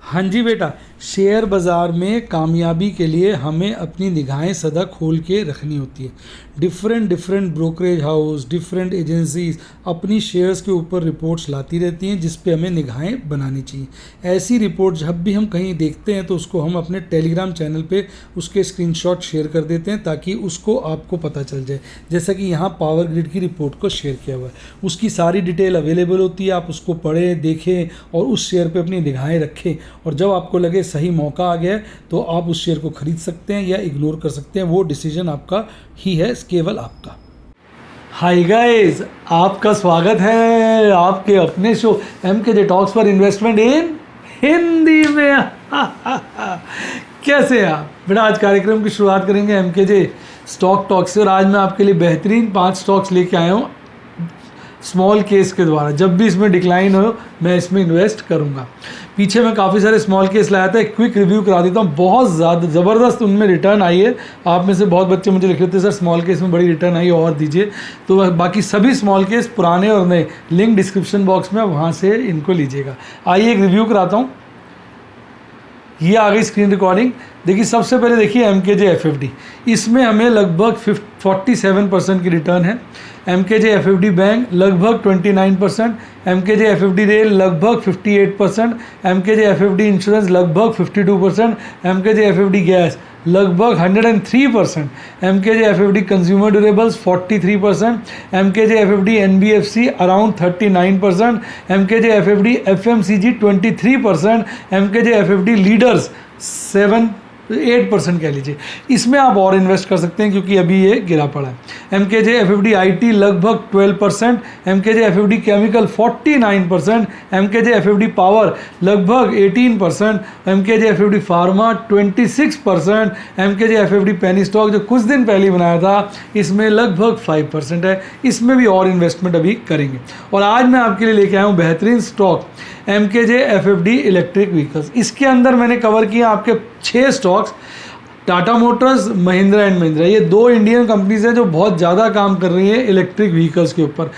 हाँ जी बेटा, शेयर बाज़ार में कामयाबी के लिए हमें अपनी निगाहें सदा खोल के रखनी होती है। Different brokerage house, different agencies अपनी शेयर्स के ऊपर रिपोर्ट्स लाती रहती हैं जिस पे हमें निगाहें बनानी चाहिए। ऐसी रिपोर्ट जब भी हम कहीं देखते हैं तो उसको हम अपने टेलीग्राम चैनल पे उसके स्क्रीनशॉट शेयर कर देते हैं ताकि उसको आपको पता चल जाए। जैसा कि यहाँ पावर ग्रिड की रिपोर्ट को शेयर किया हुआ है, उसकी सारी डिटेल अवेलेबल होती है। आप उसको पढ़ें, देखें और उस शेयर पे अपनी निगाहें रखें, और जब आपको लगे सही मौका आ गया है तो आप उस शेयर को खरीद सकते हैं या इग्नोर कर सकते हैं। वो डिसीजन आपका ही है, केवल आपका। हाय गाइस, आपका स्वागत है आपके अपने शो MKJ टॉक्स पर इन्वेस्टमेंट इन हिंदी में। कैसे हैं आप बेटा? आज कार्यक्रम की शुरुआत करेंगे MKJ स्टॉक टॉक से, और आज मैं आपके लिए बेहतरीन 5 स्टॉक्स लेके आया हूँ स्मॉल केस के द्वारा। जब भी इसमें डिक्लाइन हो मैं इसमें इन्वेस्ट करूंगा। पीछे मैं काफ़ी सारे स्मॉल केस लाया था, एक क्विक रिव्यू करा देता हूँ। बहुत ज़्यादा ज़बरदस्त उनमें रिटर्न आई है। आप में से बहुत बच्चे मुझे लिख रहे थे सर स्मॉल केस में बड़ी रिटर्न आई और दीजिए, तो बाकी सभी स्मॉल केस पुराने और नए लिंक डिस्क्रिप्शन बॉक्स में, वहाँ से इनको लीजिएगा। आइए एक रिव्यू कराता हूँ। ये आ गई स्क्रीन रिकॉर्डिंग। देखिए सबसे पहले देखिए MKJ FFD, इसमें हमें लगभग 47% की रिटर्न है। MKJ FFD बैंक लगभग 29%, MKJ FFD रेल लगभग 58%, MKJ FFD इंश्योरेंस लगभग 52%, MKJ FFD गैस लगभग 103%, MKJ FFD consumer durables 43%, MKJ FFD NBFC around 39%, MKJ FFD FMCG 23%, MKJ FFD leaders 8% कह लीजिए। इसमें आप और इन्वेस्ट कर सकते हैं क्योंकि अभी ये गिरा पड़ा है। MKJ FFD IT लगभग 12%, MKJ FFD chemical 49%, MKJ FFD power लगभग 18%, MKJ FFD pharma 26%, MKJ FFD penny stock जो कुछ दिन पहले बनाया था इसमें लगभग 5% है। इसमें भी और इन्वेस्टमेंट अभी करेंगे। और आज मैं आपके लिए लेके आया हूँ बेहतरीन stock MKJ FFD electric vehicles. इसके अंदर मैंने कवर किया आपके 6 stocks. Tata Motors, Mahindra and Mahindra, ये 2 इंडियन कंपनीज हैं जो बहुत ज़्यादा काम कर रही हैं इलेक्ट्रिक व्हीकल्स के ऊपर।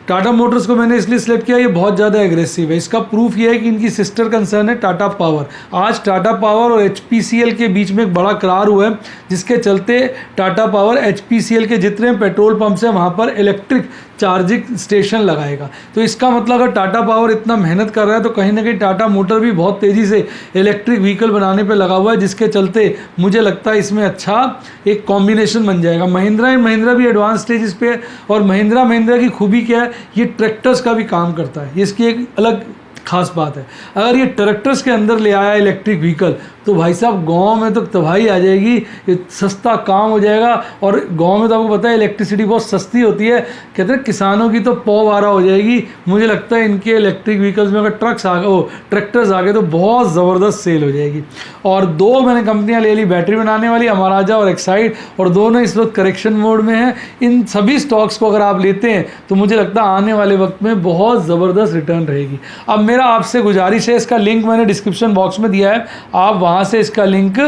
टाटा मोटर्स को मैंने इसलिए सिलेक्ट किया, ये बहुत ज़्यादा एग्रेसिव है। इसका प्रूफ ये है कि इनकी सिस्टर कंसर्न है टाटा पावर। आज टाटा पावर और HPCL के बीच में एक बड़ा करार हुआ है जिसके चलते टाटा पावर HPCL के जितने पेट्रोल पंप्स हैं वहाँ पर इलेक्ट्रिक चार्जिंग स्टेशन लगाएगा। तो इसका मतलब अगर टाटा पावर इतना मेहनत कर रहा है तो कहीं ना कहीं टाटा मोटर भी बहुत तेज़ी से इलेक्ट्रिक व्हीकल बनाने पे लगा हुआ है, जिसके चलते मुझे लगता है इसमें अच्छा एक कॉम्बिनेशन बन जाएगा। महिंद्रा एंड महिंद्रा भी एडवांस स्टेजेस पे है, और महिंद्रा की खूबी क्या है, ये ट्रैक्टर्स का भी काम करता है। इसकी एक अलग खास बात है। अगर ये ट्रैक्टर्स के अंदर ले आया इलेक्ट्रिक व्हीकल तो भाई साहब गांव में तो तबाही आ जाएगी, ये सस्ता काम हो जाएगा। और गांव में तो आपको पता है इलेक्ट्रिसिटी बहुत सस्ती होती है, कहते हैं किसानों की तो पौ बारा हो जाएगी। मुझे लगता है इनके इलेक्ट्रिक व्हीकल्स में अगर ट्रैक्टर्स आ गए तो बहुत ज़बरदस्त सेल हो जाएगी। और 2 मैंने कंपनियां ले ली बैटरी बनाने वाली, अमराजा और एक्साइड, और दोनों इस वक्त करेक्शन मोड में हैं। इन सभी स्टॉक्स को अगर आप लेते हैं तो मुझे लगता है आने वाले वक्त में बहुत ज़बरदस्त रिटर्न रहेगी। अब मेरा आपसे गुजारिश है, इसका लिंक मैंने डिस्क्रिप्शन बॉक्स में दिया है, आप वहाँ से इसका लिंक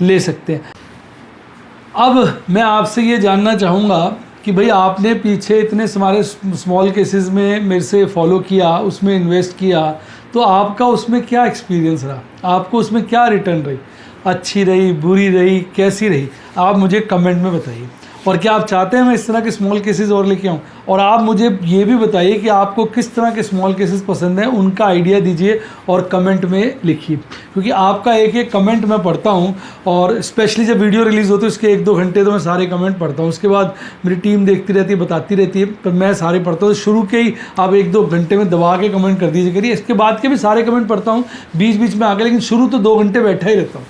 ले सकते हैं। अब मैं आपसे ये जानना चाहूँगा कि भाई आपने पीछे इतने सारे स्मॉल केसेस में मेरे से फॉलो किया, उसमें इन्वेस्ट किया, तो आपका उसमें क्या एक्सपीरियंस रहा? आपको उसमें क्या रिटर्न रही? अच्छी रही, बुरी रही, कैसी रही? आप मुझे कमेंट में बताइए। और क्या आप चाहते हैं मैं इस तरह के स्मॉल केसेस और लेके आऊँ? और आप मुझे ये भी बताइए कि आपको किस तरह के स्मॉल केसेस पसंद हैं, उनका आइडिया दीजिए और कमेंट में लिखिए, क्योंकि आपका एक कमेंट मैं पढ़ता हूँ। और स्पेशली जब वीडियो रिलीज़ होती है उसके 1-2 घंटे तो मैं सारे कमेंट पढ़ता हूँ, उसके बाद मेरी टीम देखती रहती है, बताती रहती है, पर मैं सारे पढ़ता हूँ। शुरू के ही आप 1-2 घंटे में दबा के कमेंट कर दीजिए करिए। इसके बाद के भी सारे कमेंट पढ़ता हूँ बीच बीच में आके, लेकिन शुरू तो 2 घंटे बैठा ही रहता हूँ।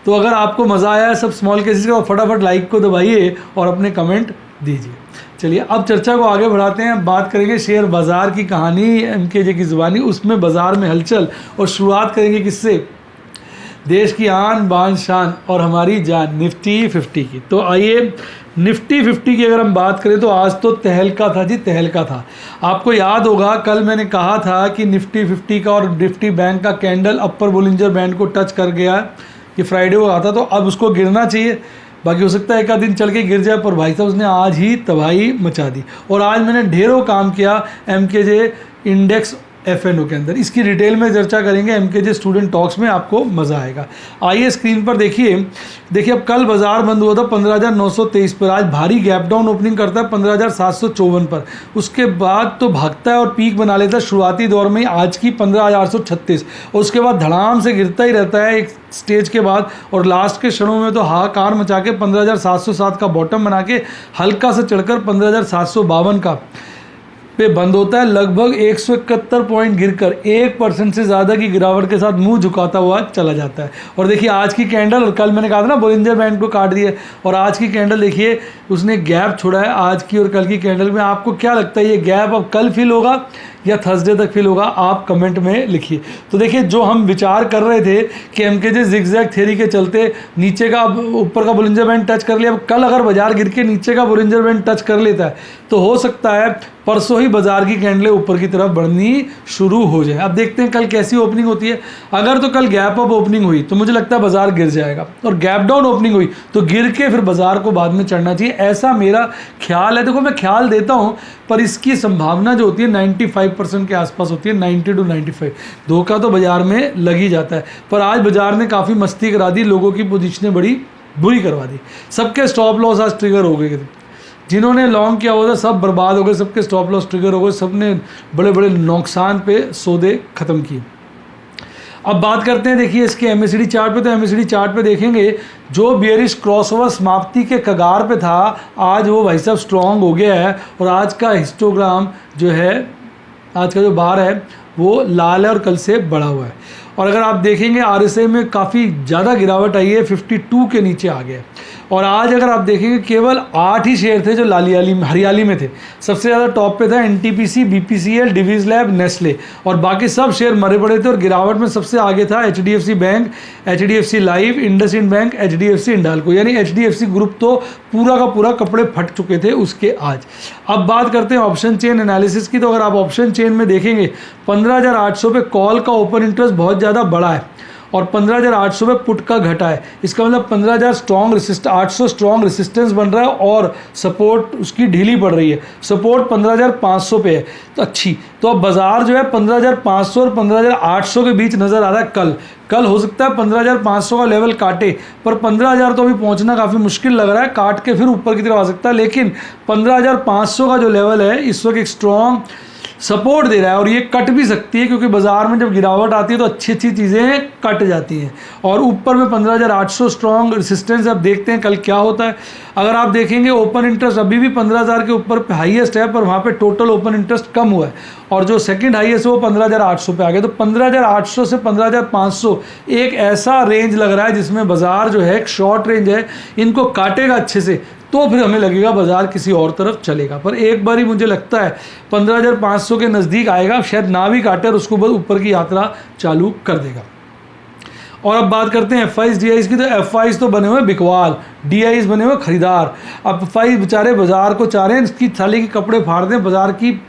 तो अगर आपको मज़ा आया है सब स्मॉल केसेस का, फटाफट लाइक को दबाइए और अपने कमेंट दीजिए। चलिए अब चर्चा को आगे बढ़ाते हैं। बात करेंगे शेयर बाज़ार की कहानी, MKJ की ज़ुबानी, उसमें बाज़ार में हलचल। और शुरुआत करेंगे किससे? देश की आन बान शान और हमारी जान निफ्टी 50 की। तो आइए निफ्टी 50 की अगर हम बात करें तो आज तो तहलका था जी, तहलका था। आपको याद होगा कल मैंने कहा था कि निफ्टी 50 का और निफ्टी बैंक का कैंडल अपर बोलिंजर बैंड को टच कर गया। ये फ्राइडे को आता तो अब उसको गिरना चाहिए, बाकी हो सकता है एक आध दिन चल के गिर जाए, पर भाई साहब उसने आज ही तबाही मचा दी। और आज मैंने ढेरों काम किया MKJ इंडेक्स FNO के अंदर। इसकी डिटेल में चर्चा करेंगे MKJ स्टूडेंट टॉक्स में, आपको मज़ा आएगा। आइए स्क्रीन पर देखिए अब कल बाजार बंद हुआ था 15,923 पर, आज भारी गैप डाउन ओपनिंग करता है 15,754 पर, उसके बाद तो भागता है और पीक बना लेता है शुरुआती दौर में आज की 15,836, और उसके बाद धड़ाम से गिरता ही रहता है एक स्टेज के बाद, और लास्ट के क्षणों में तो हाहाकार मचा के 15,707 का बॉटम बना के हल्का सा चढ़कर 15,752 का पे बंद होता है, लगभग 171 पॉइंट गिरकर 1% से ज़्यादा की गिरावट के साथ मुंह झुकाता हुआ चला जाता है। और देखिए आज की कैंडल, और कल मैंने कहा था ना बोलिंजर बैंड को काट दिया, और आज की कैंडल देखिए उसने गैप छोड़ा है आज की और कल की कैंडल में। आपको क्या लगता है ये गैप अब कल फील होगा या थर्सडे तक फील होगा, आप कमेंट में लिखिए। तो देखिए जो हम विचार कर रहे थे कि MKJ जिगजैग थ्योरी के चलते नीचे का ऊपर का बोलिंजर बैंड टच कर लिया, अब कल अगर बाजार गिर के नीचे का बोलिंजर बैंड टच कर लेता है तो हो सकता है परसों ही बाजार की कैंडलें ऊपर की तरफ बढ़नी शुरू हो जाए। अब देखते हैं कल कैसी ओपनिंग होती है। अगर तो कल गैप अप ओपनिंग हुई तो मुझे लगता है बाजार गिर जाएगा, और गैप डाउन ओपनिंग हुई तो गिर के फिर बाजार को बाद में चढ़ना चाहिए, ऐसा मेरा ख्याल है। देखो मैं ख्याल देता हूँ पर इसकी संभावना जो होती है 95% के आसपास होती है, 90 to 95। धोखा तो बाजार में लग ही जाता है, पर आज बाजार ने काफ़ी मस्ती करा दी, लोगों की पोजीशनें बड़ी बुरी करवा दी, सबके स्टॉप लॉस आज ट्रिगर हो गए। जिन्होंने लॉन्ग किया हुआ था सब बर्बाद हो गए, सबके स्टॉप लॉस ट्रिगर हो गए, सबने बड़े बड़े नुकसान पे सौदे ख़त्म किए। अब बात करते हैं देखिए इसके MACD चार्ट पे, तो MACD चार्ट पे देखेंगे जो बियरिश क्रॉसओवर समाप्ति के कगार पे था आज वो भाई साहब स्ट्रॉन्ग हो गया है, और आज का हिस्टोग्राम जो है, आज का जो बार है वो लाल है और कल से बढ़ा हुआ है। और अगर आप देखेंगे RSI में काफ़ी ज़्यादा गिरावट आई है, 52 के नीचे आ गया। और आज अगर आप देखेंगे केवल 8 ही शेयर थे जो हरियाली में थे। सबसे ज़्यादा टॉप पे था NTPC, BPCL, Divi's Lab, Nestle, और बाकी सब शेयर मरे पड़े थे। और गिरावट में सबसे आगे था HDFC bank, HDFC life, IndusInd bank, HDFC Indalco, यानी HDFC ग्रुप तो पूरा का पूरा कपड़े फट चुके थे उसके आज। अब बात करते हैं ऑप्शन चेन एनालिसिस की, तो अगर आप ऑप्शन चेन में देखेंगे 15,800 पे कॉल का ओपन इंटरेस्ट बहुत ज़्यादा बड़ा है, और 15,800 पे पुट का घटा है। इसका मतलब 800 स्ट्रॉन्ग रेसिस्टेंस बन रहा है, और सपोर्ट उसकी ढीली पड़ रही है। सपोर्ट 15,500 पे है तो अच्छी, तो अब बाजार जो है 15,500 और 15,800 के बीच नज़र आ रहा है। कल हो सकता है 15,500 का लेवल काटे, पर 15,000 तो अभी पहुंचना काफ़ी मुश्किल लग रहा है, काट के फिर ऊपर की तरफ आ सकता है। लेकिन 15,500 का जो लेवल है इस वक्त एक स्ट्रॉन्ग सपोर्ट दे रहा है, और ये कट भी सकती है क्योंकि बाजार में जब गिरावट आती है तो अच्छी चीज़ें कट जाती हैं। और ऊपर में 15,800 स्ट्रॉन्ग रेसिस्टेंस। अब देखते हैं कल क्या होता है। अगर आप देखेंगे ओपन इंटरेस्ट अभी भी 15,000 के ऊपर हाईएस्ट है, पर वहाँ पे टोटल ओपन इंटरेस्ट कम हुआ है, और जो सेकंड हाईएस्ट है वो 15,800 पे आ गया। तो 15,800 से 15,500 एक ऐसा रेंज लग रहा है जिसमें बाजार जो है एक शॉर्ट रेंज है, इनको काटेगा अच्छे से तो फिर हमें लगेगा बाजार किसी और तरफ चलेगा। पर एक बार ही मुझे लगता है 15,500 के नज़दीक आएगा, शायद ना भी काटे और उसको बाद ऊपर की यात्रा चालू कर देगा। और अब बात करते हैं FIs DIs की, तो FIs तो बने हुए बिकवाल, DIs बने हुए खरीदार। अब FIs बेचारे बाजार को चाह रहे हैं इसकी थाली के कपड़े फाड़ दें, बाजार की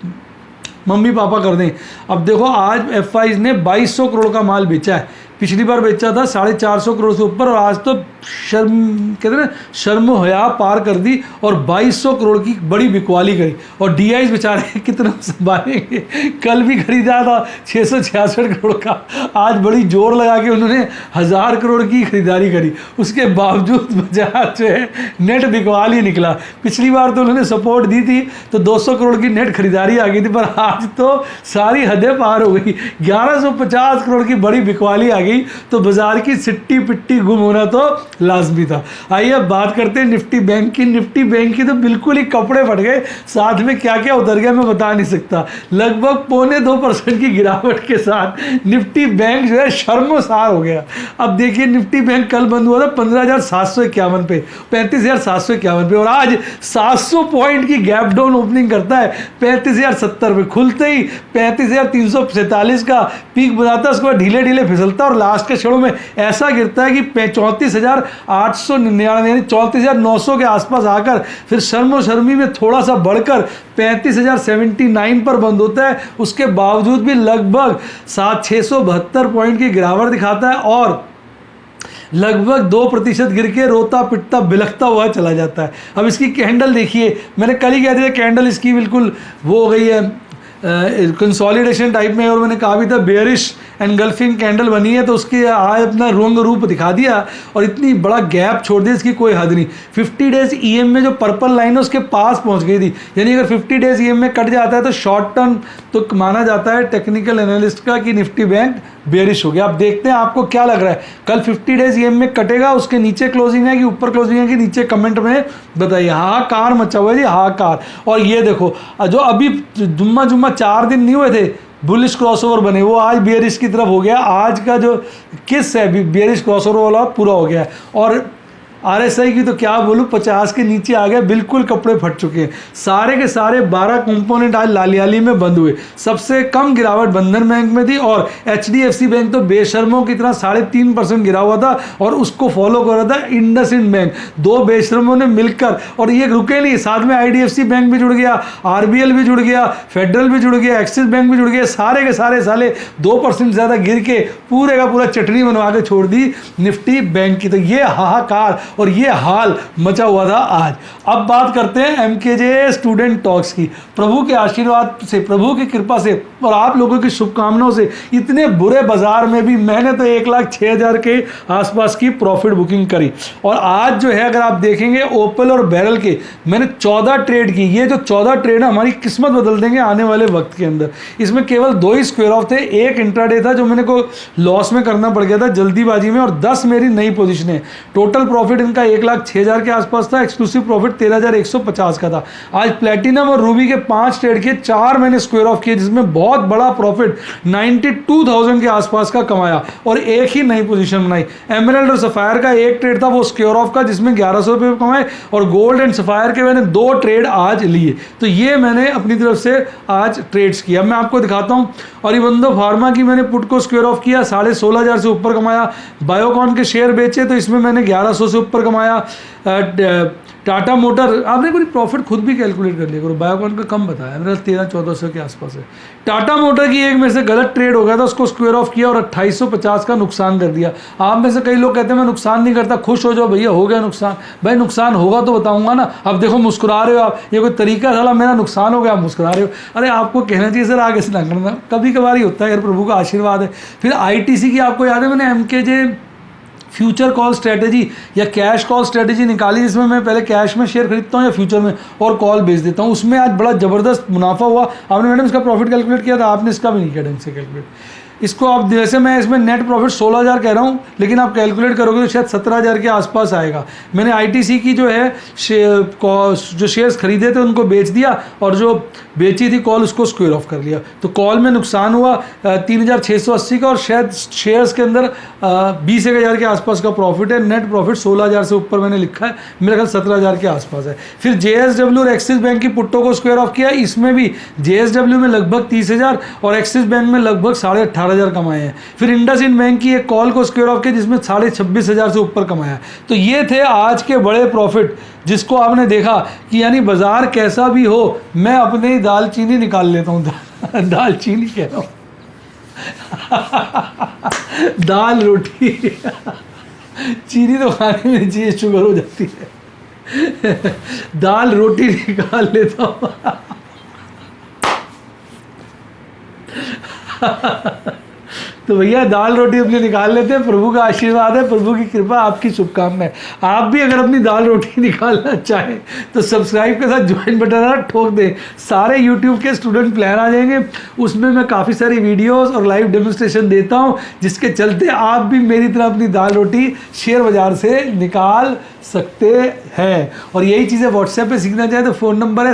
मम्मी पापा कर दें। अब देखो आज FIs ने 2200 करोड़ का माल बेचा है, पिछली बार बेचा था 450 करोड़ से ऊपर, और आज तो कहते हैं शर्म हया पार कर दी और 2200 करोड़ की बड़ी बिकवाली करी। और DIs बेचारे कितना संभालेंगे, कल भी खरीदा था 666 करोड़ का, आज बड़ी जोर लगा के उन्होंने 1000 करोड़ की खरीदारी करी, उसके बावजूद बाजार जो है नेट बिकवाल ही निकला। पिछली बार तो उन्होंने सपोर्ट दी थी तो 200 करोड़ की नेट खरीदारी आ गई थी, पर आज तो सारी हदें पार हो गई, 1150 करोड़ की बड़ी बिकवाली आ गई। तो बाजार की सिट्टी पिट्टी गुम होना तो लाजमी था। आइए अब बात करते हैं निफ्टी बैंक की। निफ्टी बैंक की तो बिल्कुल ही कपड़े फट गए, साथ में क्या क्या उतर गया मैं बता नहीं सकता। लगभग 0.25% की गिरावट के साथ निफ्टी बैंक जो है शर्मसार हो गया। अब देखिए निफ्टी बैंक कल बंद हुआ था 15,751 पे, 35,751 पे, और आज 700 पॉइंट की गैप डाउन ओपनिंग करता है 35,070 पे। खुलते ही 35,347 का पीक बनाता है, उसके बाद ढीले ढीले फिसलता है और लास्ट के क्षणों में ऐसा गिरता है कि 34,899 यानी 34,900 के आसपास आकर फिर शर्मी में थोड़ा सा बढ़कर 35,079 पर बंद होता है। उसके बावजूद भी लगभग 672 पॉइंट की गिरावट दिखाता है और लगभग 2% गिर के रोता पिटता बिलखता हुआ चला जाता है। अब इसकी कैंडल देखिए, मैंने कल ही कह दिया कैंडल इसकी बिल्कुल वो हो गई है, कंसोलिडेशन टाइप में, और मैंने कहा भी था बेयरिश एनगल्फिंग कैंडल बनी है तो उसकी आज अपना रंग रूप दिखा दिया और इतनी बड़ा गैप छोड़ दिया, इसकी कोई हद नहीं। 50 डेज ईएम में जो पर्पल लाइन है उसके पास पहुंच गई थी, यानी अगर 50 डेज ईएम में कट जाता है तो शॉर्ट टर्म तो माना जाता है टेक्निकल एनालिस्ट का कि निफ्टी बैंक बेयरिश हो गया। अब देखते हैं आपको क्या लग रहा है, कल 50 डेज ईएम में कटेगा, उसके नीचे क्लोजिंग है कि ऊपर क्लोजिंग है कि नीचे कमेंट में बताइए। हाहाकार मचा हुआ है जी, हाहाकार। और ये देखो जो अभी जुम्मा 4 दिन नहीं हुए थे बुलिश क्रॉसओवर बने, वो आज बेयरिश की तरफ हो गया। आज का जो किस है बेयरिश क्रॉसओवर वाला पूरा हो गया है। और आरएसआई की तो क्या बोलूँ, 50 के नीचे आ गया, बिल्कुल कपड़े फट चुके हैं। सारे के सारे 12 कंपोनेंट आज लालियाली में बंद हुए। सबसे कम गिरावट बंधन बैंक में थी और एचडीएफसी बैंक तो बेशर्मों की तरह 3.5% गिरा हुआ था और उसको फॉलो कर रहा था इंडसइंड बैंक। दो बेशर्मों ने मिलकर, और ये रुके नहीं, साथ में आईडीएफसी बैंक भी जुड़ गया, आरबीएल भी जुड़ गया, फेडरल भी जुड़ गया, एक्सिस बैंक भी जुड़ गया। सारे के सारे 2% ज़्यादा गिर के पूरे का पूरा चटनी बनवा के छोड़ दी निफ्टी बैंक की। तो ये हाहाकार और ये हाल मचा हुआ था आज। अब बात करते हैं एमकेजे स्टूडेंट टॉक्स की। प्रभु के आशीर्वाद से, प्रभु की कृपा से और आप लोगों की शुभकामनाओं से इतने बुरे बाजार में भी मैंने तो 1,06,000 के आसपास की प्रॉफिट बुकिंग करी। और आज जो है अगर आप देखेंगे ओपल और बैरल के मैंने 14 ट्रेड की। ये जो 14 ट्रेड है हमारी किस्मत बदल देंगे आने वाले वक्त के अंदर। इसमें केवल 2 ही स्क्वायर ऑफ थे, एक इंट्राडे था जो मैंने को लॉस में करना पड़ गया था जल्दीबाजी में, और 10 मेरी नई पोजीशन है। टोटल प्रॉफिट इनका 1,06,000 के आसपास था, एक्सक्लूसिव प्रॉफिट 13,150 का था। आज प्लेटिनम और रूबी के 5 ट्रेड किए, 4 मैंने स्क्वायर ऑफ किए जिसमें बहुत बड़ा प्रॉफिट 92,000 के आसपास का कमाया और एक ही नई पोजीशन बनाई। एमराल्ड और सफायर का एक ट्रेड था वो स्क्वायर ऑफ का जिसमें 1100 रुपये कमाए, और गोल्ड एंड सफायर के मैंने 2 ट्रेड आज लिए। तो ये मैंने अपनी तरफ से आज ट्रेड्स किया। मैं आपको दिखाता हूँ। और इवंदो फार्मा की मैंने पुट को स्क्वायर ऑफ किया, 16,500 से ऊपर कमाया। बायोकॉन के शेयर बेचे तो इसमें मैंने 1100 से ऊपर कमाया। टाटा मोटर, आपने पूरी प्रॉफिट खुद भी कैलकुलेट कर लिया करो, बायोकॉन का कम बताया, मेरा 13-1400 के आसपास है। टाटा मोटर की एक में से गलत ट्रेड हो गया था, उसको स्क्वायर ऑफ किया और 2850 का नुकसान कर दिया। आप में से कई लोग कहते हैं मैं नुकसान नहीं करता, खुश हो जाओ भैया, हो गया नुकसान। भाई नुकसान होगा तो बताऊंगा ना। अब देखो मुस्कुरा रहे हो आप, ये कोई तरीका साला मेरा नुकसान हो गया, आप मुस्कुरा रहे हो। अरे आपको कहना चाहिए सर आगे से ना करना, कभी कभार ही होता है यार, प्रभु का आशीर्वाद है। फिर आईटीसी की आपको याद है मैंने एमकेजे फ्यूचर कॉल स्ट्रेटजी या कैश कॉल स्ट्रेटजी निकाली, जिसमें मैं पहले कैश में शेयर खरीदता हूँ या फ्यूचर में और कॉल बेच देता हूँ। उसमें आज बड़ा ज़बरदस्त मुनाफा हुआ। आपने मैडम इसका प्रॉफिट कैलकुलेट किया था, आपने इसका भी नहीं किया ढंग से कैलकुलेट। इसको आप जैसे मैं इसमें नेट प्रॉफिट 16,000 कह रहा हूँ, लेकिन आप कैलकुलेट करोगे तो शायद 17,000 के आसपास आएगा। मैंने आईटीसी की जो है जो शेयर्स खरीदे थे उनको बेच दिया और जो बेची थी कॉल उसको स्क्वायर ऑफ कर लिया। तो कॉल में नुकसान हुआ 3,680 का, और शायद शेयर्स के अंदर 20,000 के आसपास का प्रॉफिट है। नेट प्रॉफिट 16,000 से ऊपर मैंने लिखा है, मेरा ख्याल 17,000 के आसपास है। फिर जेएसडब्ल्यू और एक्सिस बैंक की पुट्टों को स्क्वायर ऑफ किया, इसमें भी जेएसडब्ल्यू में लगभग 30,000 और एक्सिस बैंक में लगभग 18,500 कमाए हैं। फिर इंडसइंड बैंक की एक कॉल को स्क्वायर ऑफ किया जिसमें 26,500 से ऊपर कमाया। तो ये थे आज के बड़े प्रॉफिट, जिसको आपने देखा कि यानी बाजार कैसा भी हो मैं अपने दालचीनी निकाल लेता हूँ। दालचीनी कह रहा हूँ दाल रोटी चीनी तो खाने में चाहिए, शुगर हो जाती है। दाल रोटी निकाल लेता हूँ। तो भैया दाल रोटी अपनी निकाल लेते हैं। प्रभु का आशीर्वाद है, प्रभु की कृपा, आपकी शुभकामनाएं। आप भी अगर अपनी दाल रोटी निकालना चाहें तो सब्सक्राइब के साथ ज्वाइन बटन ठोक दें। सारे यूट्यूब के स्टूडेंट प्लान आ जाएंगे, उसमें मैं काफ़ी सारी वीडियोस और लाइव डेमोन्स्ट्रेशन देता हूं, जिसके चलते आप भी मेरी तरह अपनी दाल रोटी शेयर बाजार से निकाल सकते हैं। और यही चीज़ें व्हाट्सएप पे सीखना चाहें तो फ़ोन नंबर है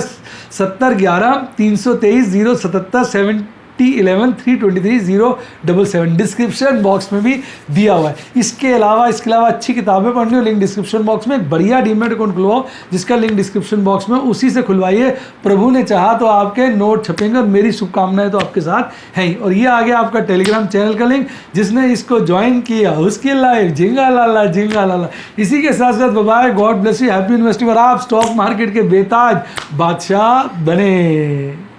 7011-323-077 7011-323-077, डिस्क्रिप्शन बॉक्स में भी दिया हुआ है। इसके अलावा अच्छी किताबें पढ़नी हो, लिंक डिस्क्रिप्शन बॉक्स में। एक बढ़िया डीमेट अकाउंट खुलवाओ जिसका लिंक डिस्क्रिप्शन बॉक्स में, उसी से खुलवाइए। प्रभु ने चाहा तो आपके नोट छपेंगे और मेरी शुभकामनाएं तो आपके साथ हैं ही। और ये आ गया आपका टेलीग्राम चैनल का लिंक, जिसने इसको ज्वाइन किया उसकी लाइफ झिंगा लाला झिंगा लाला। इसी के साथ साथ bye, God bless you, happy investing, और आप स्टॉक मार्केट के बेताज बादशाह बने।